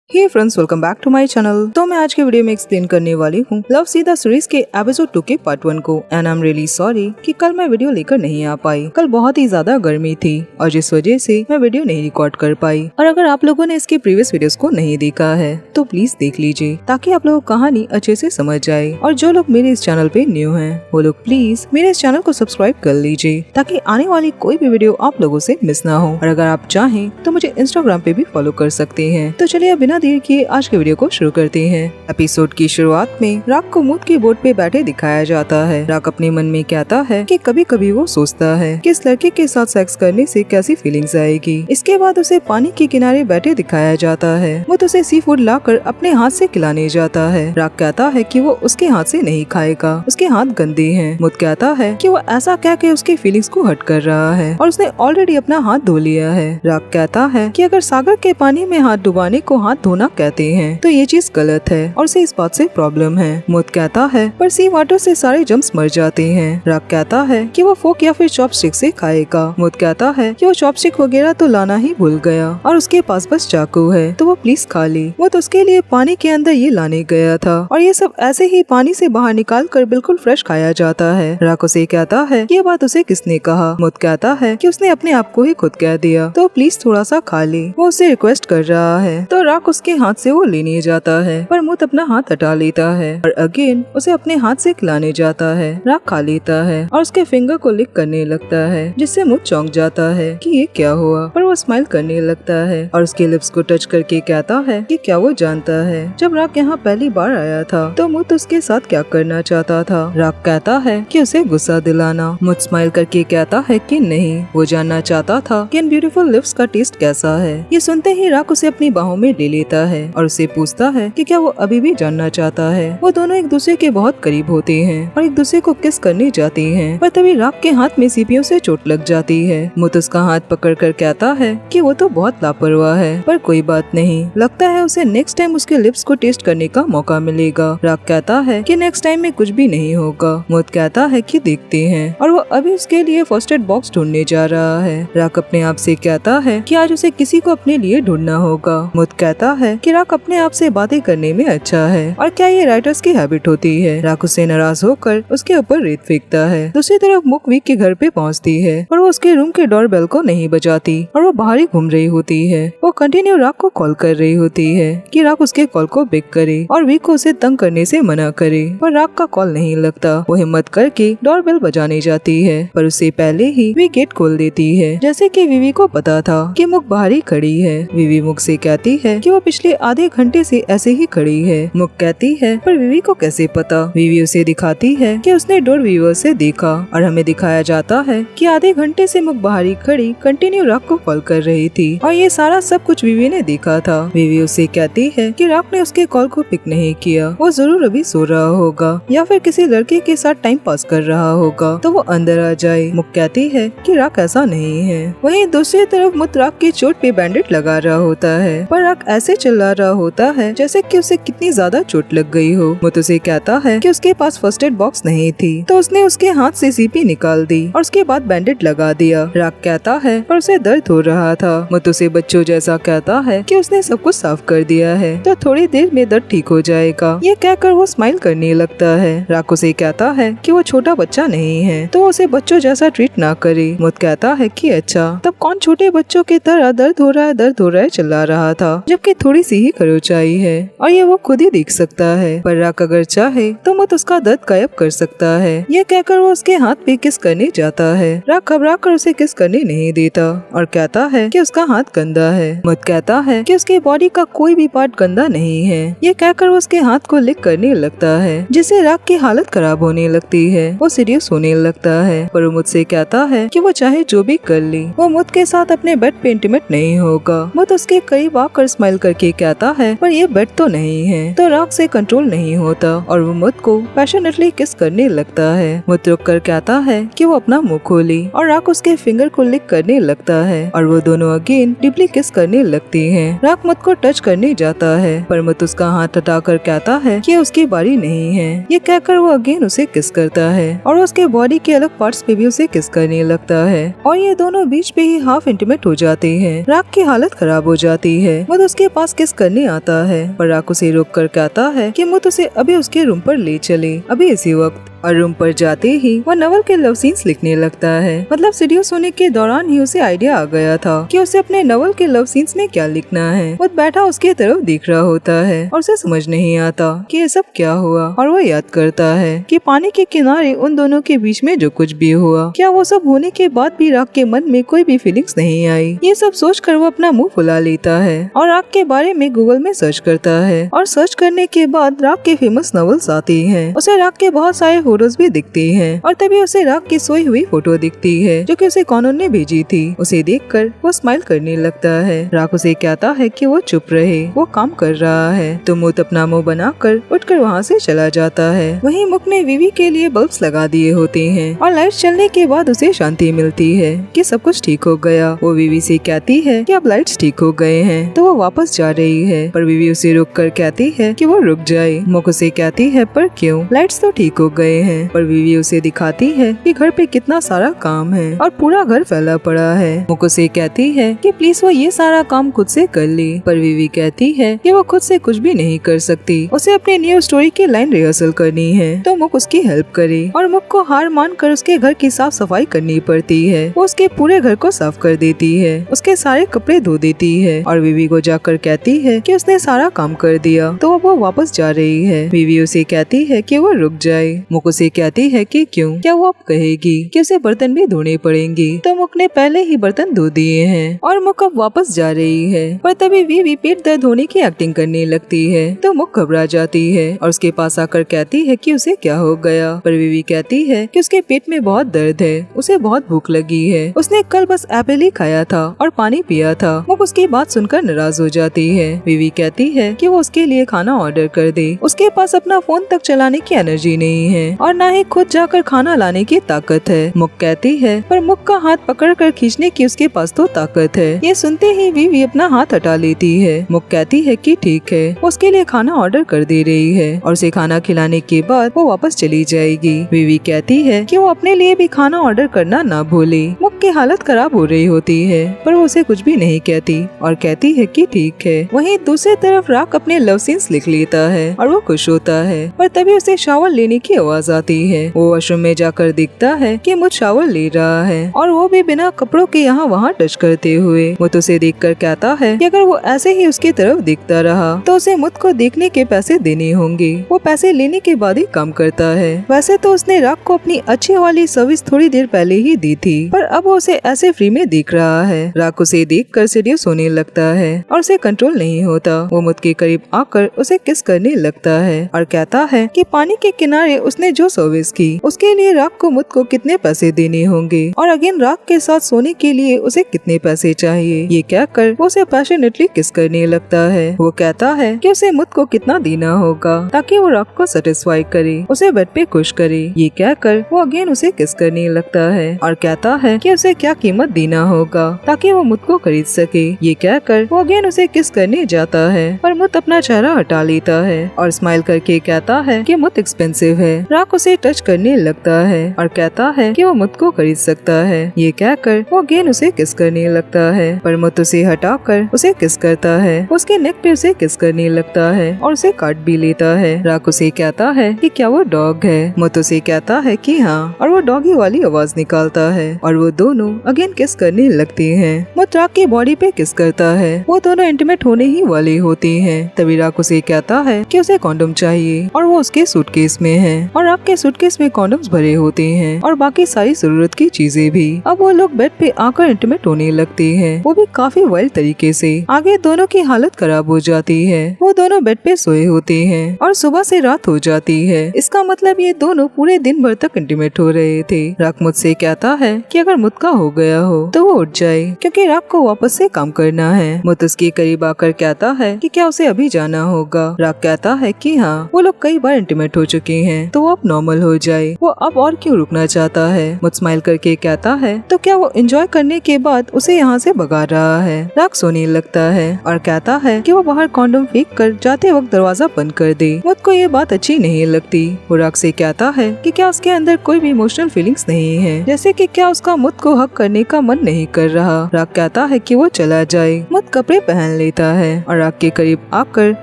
Hey friends, welcome back to my channel. तो मैं आज के वीडियो में एक्सप्लेन करने वाली हूँ लव सीधा सीरीज के एपिसोड 2 के पार्ट 1 को। And I am really sorry कि कल मैं वीडियो लेकर नहीं आ पाई। कल बहुत ही ज्यादा गर्मी थी और जिस वजह से मैं वीडियो नहीं रिकॉर्ड कर पाई। और अगर आप लोगों ने इसके प्रीवियस वीडियोस को नहीं देखा है तो प्लीज देख लीजिए ताकि आप लोगों को कहानी अच्छे से समझ जाए। और जो लोग मेरे इस चैनल पे न्यू है वो लोग प्लीज मेरे इस चैनल को सब्सक्राइब कर लीजिए ताकि आने वाली कोई भी वीडियो आप लोगों से मिस ना हो। और अगर आप चाहें तो मुझे इंस्टाग्राम पे भी फॉलो कर सकते हैं। तो चलिए बिना देर किए आज के वीडियो को शुरू करते हैं। एपिसोड की शुरुआत में राक को मूत की बोट पे बैठे दिखाया जाता है। राक अपने मन में कहता है कि कभी कभी वो सोचता है कि इस लड़के के साथ सेक्स करने से कैसी फीलिंग्स आएगी। इसके बाद उसे पानी के किनारे बैठे दिखाया जाता है। मूत उसे सी फूड लाकर अपने हाथ से खिलाने जाता है। राक कहता है कि वो उसके हाथ से नहीं खाएगा, उसके हाथ गंदे हैं। मूत कहता है कि वो ऐसा कह के उसकी फीलिंग्स को हर्ट कर रहा है और उसने ऑलरेडी अपना हाथ धो लिया है। राक कहता है कि अगर सागर के पानी में हाथ डुबाने को हाथ धोना कहते हैं तो ये चीज गलत है और उसे इस बात से प्रॉब्लम है। मूत कहता है पर सी वाटर से सारे जम्स मर जाते हैं। राक कहता है कि वो फोक या फिर चॉपस्टिक से खाएगा। मूत कहता है कि वो चॉपस्टिक वगैरह तो लाना ही भूल गया और उसके पास बस चाकू है तो वो प्लीज खा ले। मूत उसके लिए पानी के अंदर ये लाने गया था और ये सब ऐसे ही पानी से बाहर निकाल कर बिल्कुल फ्रेश खाया जाता है। राक उसे कहता है ये बात उसे किसने कहा। मूत कहता है कि उसने अपने आप को ही खुद कह दिया तो प्लीज थोड़ा सा खा ले। वो उसे रिक्वेस्ट कर रहा है तो राक उसके हाथ से वो लेने जाता है पर मूत अपना हाथ हटा लेता है और अगेन उसे अपने हाथ से खिलाने जाता है। राक खा लेता है और उसके फिंगर को लिक करने लगता है जिससे मूत चौंक जाता है कि ये क्या हुआ। पर वो स्माइल करने लगता है और उसके लिप्स को टच करके कहता है कि क्या वो जानता है जब राक यहाँ पहली बार आया था तो मूत उसके साथ क्या करना चाहता था। राक कहता है कि उसे गुस्सा दिलाना। मूत स्माइल करके कहता है कि नहीं, वो जानना चाहता था कि इन ब्यूटीफुल लिप्स का टेस्ट कैसा है। ये सुनते ही राक उसे अपनी बाहों में ले लेता है और उसे पूछता है कि क्या वो अभी भी जानना चाहता है। वो दोनों एक दूसरे के बहुत करीब होते हैं और एक दूसरे को किस करने जाते हैं पर तभी राक के हाथ में सीपियों से चोट लग जाती है। मूत उसका हाथ पकड़कर कहता है कि वो तो बहुत लापरवाह है पर कोई बात नहीं, लगता है उसे नेक्स्ट टाइम उसके लिप्स को टेस्ट करने का मौका मिलेगा। राक कहता है कि नेक्स्ट टाइम में कुछ भी नहीं होगा। मूत कहता है कि देखते हैं और वो अभी उसके लिए फर्स्ट एड बॉक्स ढूंढने जा रहा है। राक अपने आप से कहता है कि आज उसे किसी को अपने लिए ढूंढना होगा। मूत कहता है कि राक अपने आप से बातें करने में अच्छा है और क्या ये राइटर्स की हैबिट होती है। राक उससे नाराज होकर उसके ऊपर रेत फेंकता है। दूसरी तरफ मुक वीक के घर पे पहुंचती है और वो उसके रूम के डोर बेल को नहीं बजाती और वो बाहर ही घूम रही होती है। वो कंटिन्यू राक को कॉल कर रही होती है कि राक उसके कॉल को पिक करे और वीक को उसे तंग करने से मना करे पर राक का कॉल नहीं लगता। वो हिम्मत करके डोर बेल बजाने जाती है पर उससे पहले ही वी गेट खोल देती है जैसे कि विवी को पता था कि मुक बाहर ही खड़ी है। विवी मुक से कहती है कि वो पिछले आधे घंटे से ऐसे ही खड़ी है। मुक कहती है पर विवी को कैसे पता। विवी उसे दिखाती है कि उसने डोर व्यूअर से देखा और हमें दिखाया जाता है कि आधे घंटे से मुक बाहर ही खड़ी कंटिन्यू राक को कॉल कर रही थी और ये सारा सब कुछ विवी ने देखा था। विवी उसे कहती है कि राक ने उसके कॉल को पिक नहीं किया, वो जरूर अभी सो रहा होगा या फिर किसी लड़के के साथ टाइम पास कर रहा होगा तो वो अंदर आ जाए। मुक कहती है कि राक ऐसा नहीं है। वहीं दूसरी तरफ मुत राक की चोट पे बैंडेज लगा रहा होता है पर राक ऐसे चिल्ला रहा होता है जैसे कि उसे कितनी ज्यादा चोट लग गई हो। मुत उसे कहता है कि उसके पास फर्स्ट एड बॉक्स नहीं थी तो उसने उसके हाथ से सीपी निकाल दी और उसके बाद बैंडेज लगा दिया। राक कहता है पर उसे दर्द हो रहा था। मुत उसे बच्चों जैसा कहता है कि उसने सब कुछ साफ कर दिया है तो थोड़ी देर में दर्द ठीक हो जाएगा। ये कहकर वो स्माइल करने लगता है। राक उसे कहता है कि वो छोटा बच्चा नहीं है तो उसे बच्चों जैसा ट्रीट ना करे। मुत कहता है कि अच्छा, तब कौन छोटे बच्चों की तरह दर्द हो रहा है चिल्ला रहा था जबकि थोड़ी सी ही खरोंचाई है और ये वो खुद ही देख सकता है। पर राक अगर चाहे तो मुत उसका दर्द गायब कर सकता है। ये कहकर वो उसके हाथ पे किस करने जाता है। राक घबरा कर उसे किस करने नहीं देता और कहता है कि उसका हाथ गंदा है। मुत कहता है कि उसके बॉडी का कोई भी पार्ट गंदा नहीं है। ये कहकर वो उसके हाथ को लिक करने लगता है जिससे राक की हालत खराब होने लगती है। वो सीरियस होने लगता है पर वो मुझसे कहता है कि वो चाहे जो भी कर ले वो मुत के साथ अपने बेड पे इंटीमेट नहीं होगा। मुत उसके करीब आकर स्माइल करके कहता है पर ये बेड तो नहीं है तो राक से कंट्रोल नहीं होता और वो मुत को पैशनेटली किस करने लगता है। मुत रुक कर कहता है कि वो अपना मुंह खोली और राक उसके फिंगर को लिक करने लगता है और वो दोनों अगेन डीपली किस करने लगती हैं। राक मुत को टच करने जाता है पर मुत उसका हाथ हटाकर कहता है कि उसकी बारी नहीं है। ये कहकर वो अगेन उसे किस करता है और उसके बॉडी के अलग पार्ट्स पे भी उसे किस करने लगता है और ये दोनों बीच पे ही हाफ इंटीमेट हो जाते हैं। राक की हालत खराब हो जाती है। मुत उसके पास किस करने आता है पर राक उसे रोक कर कहता है कि मुत उसे अभी उसके रूम पर ले चले अभी इसी वक्त। और रूम पर जाते ही वह नवल के लव सीन्स लिखने लगता है। मतलब सीरियस होने के दौरान ही उसे आइडिया आ गया था कि उसे अपने नवल के लव सीन्स में क्या लिखना है। वो बैठा उसके तरफ देख रहा होता है और उसे समझ नहीं आता कि ये सब क्या हुआ और वो याद करता है कि पानी के किनारे उन दोनों के बीच में जो कुछ भी हुआ, क्या वो सब होने के बाद भी राक के मन में कोई भी फीलिंग्स नहीं आई। ये सब सोच कर वो अपना मुंह फुला लेता है और राक के बारे में गूगल में सर्च करता है और सर्च करने के बाद राक के फेमस नॉवेल्स आती हैं। उसे राक के बहुत सारे फोटोज भी दिखती हैं और तभी उसे राक की सोई हुई फोटो दिखती है जो कि उसे कॉनन ने भेजी थी। उसे देखकर वो स्माइल करने लगता है। राक उसे कहता है कि वो चुप रहे, वो काम कर रहा है। तो मुत अपना मुंह बनाकर उठकर वहाँ से चला जाता है। वहीं मुक ने विवी के लिए बल्ब्स लगा दिए होते हैं और लाइट चलने के बाद उसे शांति मिलती है कि सब कुछ ठीक हो गया। वो विवी से कहती है कि अब लाइट्स ठीक हो गए हैं तो वो वापस जा रही है पर विवी उसे रोक कर कहती है कि वो रुक जाए। मुक उसे कहती है पर क्यों, लाइट्स तो ठीक हो गए हैं। पर विवी उसे दिखाती है कि घर पे कितना सारा काम है और पूरा घर फैला पड़ा है। मुक उसे कहती है कि प्लीज वो ये सारा काम खुद से कर ले पर विवी कहती है कि वो खुद से कुछ भी नहीं कर सकती, उसे अपने न्यू स्टोरी की लाइन रिहर्सल करनी है तो मुक उसकी हेल्प करे और मुक को हार मान कर उसके घर की साफ सफाई करनी पड़ती है। वो उसके पूरे घर को साफ कर देती है, उसके सारे कपड़े धो देती है और विवी को जाकर कहती है कि उसने सारा काम कर दिया तो वो वापस जा रही है। विवी उसे कहती है कि वो रुक जाए। मुक उसे कहती है कि क्यों, क्या वो अब कहेगी कि उसे बर्तन भी धोने पड़ेंगे तो मुक ने पहले ही बर्तन धो दिए हैं और मुक अब वापस जा रही है। पर तभी विवी पेट दर्द होने की एक्टिंग करने लगती है तो मुक घबरा जाती है और उसके पास आकर कहती है कि उसे क्या हो गया। पर विवी कहती है कि उसके पेट में बहुत दर्द है, उसे बहुत भूख लगी है, उसने कल बस एप्पल ही खाया था और पानी पिया था। मुक उसकी बात सुनकर नाराज हो जाती है। विवी कहती है कि वो उसके लिए खाना ऑर्डर कर दे, उसके पास अपना फोन तक चलाने की एनर्जी नहीं है और न ही खुद जाकर खाना लाने की ताकत है। मुक कहती है पर मुक का हाथ पकड़कर खींचने की उसके पास तो ताकत है। ये सुनते ही विवी अपना हाथ हटा लेती है। मुक कहती है कि ठीक है, उसके लिए खाना ऑर्डर कर दे रही है और उसे खाना खिलाने के बाद वो वापस चली जाएगी। विवी कहती है कि वो अपने लिए भी खाना ऑर्डर करना ना भूले। मुक की हालत खराब हो रही होती है पर वो उसे कुछ भी नहीं कहती और कहती है कि ठीक है। वहीं दूसरी तरफ राक अपने लव सीन्स लिख लेता है और वो खुश होता है पर तभी उसे शावर लेने की आवाज आती है। वो वॉशरूम में जाकर देखता है कि मुझ शावर ले रहा है और वो भी बिना कपड़ों के यहाँ वहाँ टच करते हुए। मुत उसे देखकर कहता है कि अगर वो ऐसे ही उसकी तरफ देखता रहा तो उसे मुत को देखने के पैसे देने होंगे। वो पैसे लेने के बाद ही काम करता है। वैसे तो उसने राक को अपनी अच्छी वाली सर्विस थोड़ी देर पहले ही दी थी पर अब वो उसे ऐसे फ्री में देख रहा है। राक उसे देखकर सीरियस होने लगता है और उसे कंट्रोल नहीं होता। वो मुत के करीब आकर उसे किस करने लगता है और कहता है कि पानी के किनारे उसने जो सर्विस की उसके लिए राक को मुत को कितने पैसे देने होंगे और अगेन राक के साथ सोने के लिए उसे कितने पैसे चाहिए। ये कहकर वो उसे पैशनेटली किस करने लगता है। वो कहता है कि उसे मुत को कितना देना होगा ताकि वो राक को सेटिस्फाई करे, उसे बेड पे खुश करे। ये कहकर वो अगेन उसे किस करने लगता है और कहता है कि उसे क्या कीमत देना होगा ताकि वो मुत को खरीद सके। ये कहकर वो अगेन उसे किस करने जाता है पर मुत अपना चेहरा हटा लेता है और स्माइल करके कहता है कि मुत एक्सपेंसिव है। राक उसे टच करने लगता है और कहता है कि वो मुत को खरीद सकता है। ये कहकर वो अगेन उसे किस करने लगता है पर मुत उसे हटाकर उसे किस करता है। उसके नेक पे उसे किस करने लगता है और उसे काट भी लेता है। राक उसे कहता है कि क्या वो डॉग है। मुत उसे कहता है कि हाँ और वो डॉगी वाली आवाज निकालता है और वो दोनों अगेन किस करने लगती हैं। मुत राक की बॉडी पे किस करता है। वो दोनों इंटीमेट होने ही वाले होते हैं। तभी राक उसे कहता है कि उसे कॉन्डम चाहिए और वो उसके सूटकेस में है और राक के सूटकेस में कॉन्डम्स भरे होते हैं और बाकी सारी जरूरत की चीजें भी। अब वो लोग बेड पे आकर इंटीमेट होने लगते हैं, वो भी काफी वाइल्ड तरीके से। आगे दोनों की हालत खराब हो जाती है। वो दोनों बेड पे सोए होते हैं और सुबह से रात हो जाती है। इसका मतलब ये दोनों पूरे दिन भर तक इंटीमेट हो रहे थे। राक मुझसे कहता है कि अगर मुत का हो गया हो तो वो उठ जाए क्योंकि राक को वापस से काम करना है। मुत उसके करीब आकर कहता है कि क्या उसे अभी जाना होगा। राक कहता है कि हाँ, वो लोग कई बार इंटीमेट हो चुके हैं तो वो अब नॉर्मल हो जाए। वो अब और क्यों रुकना चाहता है। मुझ स्माइल करके कहता है तो क्या वो एंजॉय करने के बाद उसे यहाँ से भगा रहा है। राग सोने लगता है और कहता है कि वो बाहर कॉन्डोम फेंक कर जाते वक्त दरवाजा बंद कर दे। मुझ को ये बात अच्छी नहीं लगती। वो राग से कहता है कि क्या उसके अंदर कोई भी इमोशनल फीलिंग्स नहीं है, जैसे कि क्या उसका मुझ को हक करने का मन नहीं कर रहा। राग कहता है कि वो चला जाए। मुझ कपड़े पहन लेता है और राग के करीब आकर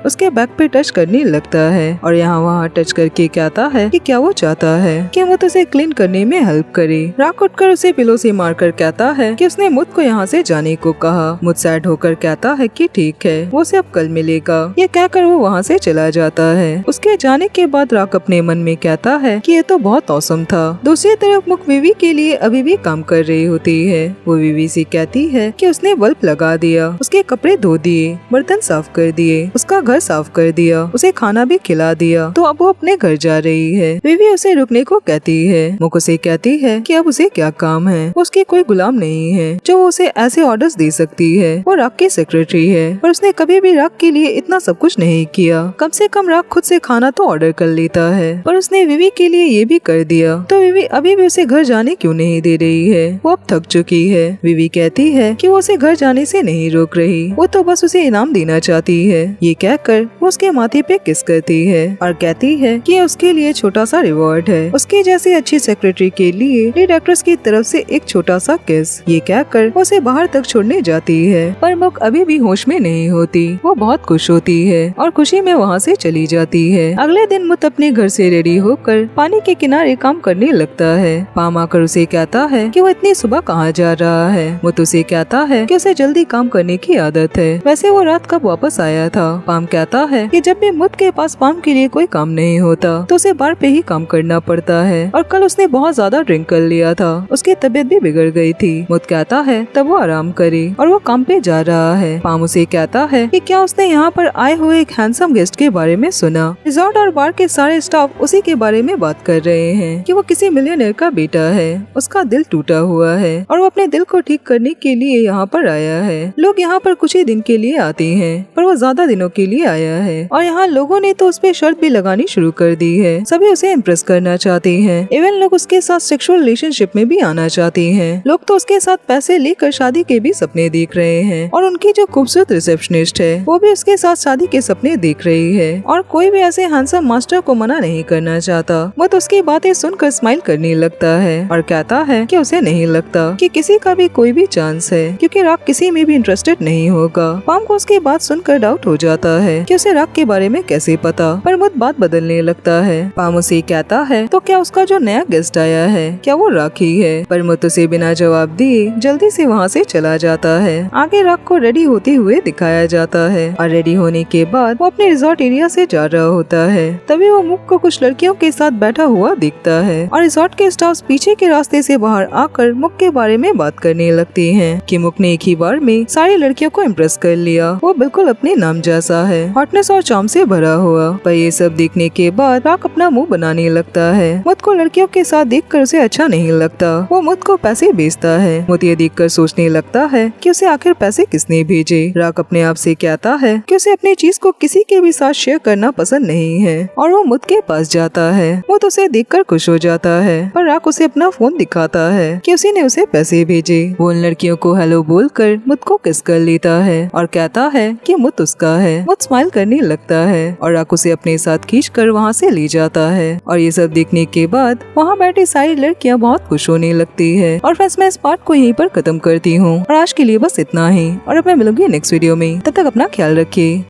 उसके बैक पे टच करने लगता है और यहाँ वहाँ टच करके कहता है कि क्या वो चाहता है कि मुझ उसे क्लीन करने में हेल्प करे। राग उठकर उसे पिलो से मारकर कहता है कि उसने मुझ को यहाँ से जाने को कहा। मुझ सैड होकर कहता है कि ठीक है, वो उसे अब कल मिलेगा। ये कहकर वो वहाँ से चला जाता है। उसके जाने के बाद राग अपने मन में कहता है कि ये तो बहुत औसम था। दूसरी तरफ मुख विवी के लिए अभी भी काम कर रही होती है। वो विवी से कहती है कि उसने बल्ब लगा दिया, उसके कपड़े धो दिए, बर्तन साफ कर दिए, उसका घर साफ कर दिया, उसे खाना भी खिला दिया, तो अब वो अपने घर जा रही है। विवी उसे रुकने को कहती है। मुख उसे कहती है कि अब उसे क्या काम है, उसके कोई गुलाम नहीं है जो उसे ऐसे ऑर्डर्स दे सकती है। वो राग की सेक्रेटरी है और उसने कभी भी राग के लिए इतना सब कुछ नहीं किया। कम से कम राग खुद से खाना तो ऑर्डर कर लेता है, पर उसने विवी के लिए ये भी कर दिया। तो विवी अभी भी उसे घर जाने क्यों नहीं दे रही है। वो अब थक चुकी है। विवी कहती है कि वो उसे घर जाने से नहीं रोक रही, वो तो बस उसे इनाम देना चाहती है। ये कहकर वो उसके माथे पे किस करती है और कहती है कि उसके लिए छोटा सा रिवॉर्ड है, उसकी जैसी अच्छी सेक्रेटरी के लिए लीड एक्ट्रेस की तरफ से एक छोटा सा किस। ये कहकर वो उसे बाहर तक छोड़ने जाती है, पर मुख अभी भी होश में नहीं होती। वो बहुत खुश होती है और खुशी में वहाँ से चली जाती है। अगले दिन मुत अपने घर से रेडी होकर पानी के किनारे काम करने लगता है। पाम आकर उसे कहता है कि वो इतनी सुबह कहाँ जा रहा है। मुत उसे कहता है कि उसे जल्दी काम करने की आदत है, वैसे वो रात कब वापस आया था। पाम कहता है कि जब भी मुत के पास पाम के लिए कोई काम नहीं होता तो उसे बार पे ही काम करना पड़ता है, और कल उसने बहुत ज्यादा ड्रिंक कर लिया था, उसकी तबीयत भी बिगड़ गई थी। मुत कहता है तब वो आराम करे और वो काम पे जा रहा है। पाम उसे कहता है कि क्या उसने यहाँ पर आए हुए एक हैंडसम गेस्ट के बारे में सुना। रिजॉर्ट और बार के सारे स्टाफ उसी के बारे में बात कर रहे हैं कि वो किसी मिलियनेयर का बेटा है, उसका दिल टूटा हुआ है और वो अपने दिल को ठीक करने के लिए यहाँ पर आया है। लोग यहाँ पर कुछ ही दिन के लिए आते हैं, पर वो ज्यादा दिनों के लिए आया है और यहाँ लोगों ने तो उस पे शर्त भी लगानी शुरू कर दी है। सभी उसे इम्प्रेस करना चाहते हैं, इवन लोग उसके साथ सेक्सुअल रिलेशनशिप में भी आना चाहते हैं। लोग तो उसके साथ पैसे लेकर शादी के भी सपने देख रहे हैं और उनकी जो खूबसूरत रिसेप्शनिस्ट है वो भी उसके साथ शादी के सपने देख रही है और कोई भी ऐसे हैंडसम मास्टर को मना नहीं करना चाहता। वो तो उसकी बातें सुनकर स्माइल करने लगता है और कहता है कि उसे नहीं लगता कि किसी का भी कोई भी चांस है, क्योंकि राग किसी में भी इंटरेस्टेड नहीं होगा। पाम को उसकी बात सुनकर डाउट हो जाता है कि उसे राग के बारे में कैसे पता, पर मुत बात बदलने लगता है। पाम उसे कहता है तो क्या उसका जो नया गेस्ट आया है क्या वो राग ही है, पर मुत उसे बिना जवाब दिए जल्दी से वहाँ से चला जाता है। आगे राग को रेडी होते हुए दिखाया जाता है और रेडी होने के बाद वो अपने रिजॉर्ट एरिया से जा रहा होता है। तभी वो मुख को कुछ लड़कियों के साथ बैठा हुआ दिखता है और रिजॉर्ट के स्टाफ पीछे के रास्ते से बाहर आकर मुख के बारे में बात करने लगती हैं कि मुख ने एक ही बार में सारी लड़कियों को इम्प्रेस कर लिया। वो बिल्कुल अपने नाम जैसा है, हॉटनेस और चार्म से भरा हुआ। पर ये सब देखने के बाद राग अपना मुंह बनाने लगता है। मुत को लड़कियों के साथ देखकर उसे अच्छा नहीं लगता। वो मुत को पैसे भेजता है। मुत ये देखकर सोचने लगता है कि उसे आखिर पैसे किसने भेजे। राग अपने आप से कहता है कि उसे अपनी चीज को किसी के भी साथ शेयर करना पसंद नहीं है और वो मुत के पास जाता है। मुत उसे देखकर खुश हो जाता है, पर राग उसे अपना फोन दिखाता है कि उसी ने उसे पैसे भेजे। वो उन लड़कियों को हेलो बोलकर मुत को किस कर लेता है और कहता है कि मुत उसका है। मुत स्माइल करने लगता है और राग उसे अपने साथ खींचकर वहाँ से ले जाता है और ये सब देखने के बाद वहाँ बैठी सारी लड़कियाँ बहुत खुश होने लगती है। और फ्रेंड्स मैं इस पार्ट को यहीं पर खत्म करती हूँ और आज के लिए बस इतना ही और अब मैं मिलूंगी नेक्स्ट वीडियो में। तब तक अपना ख्याल रखिए।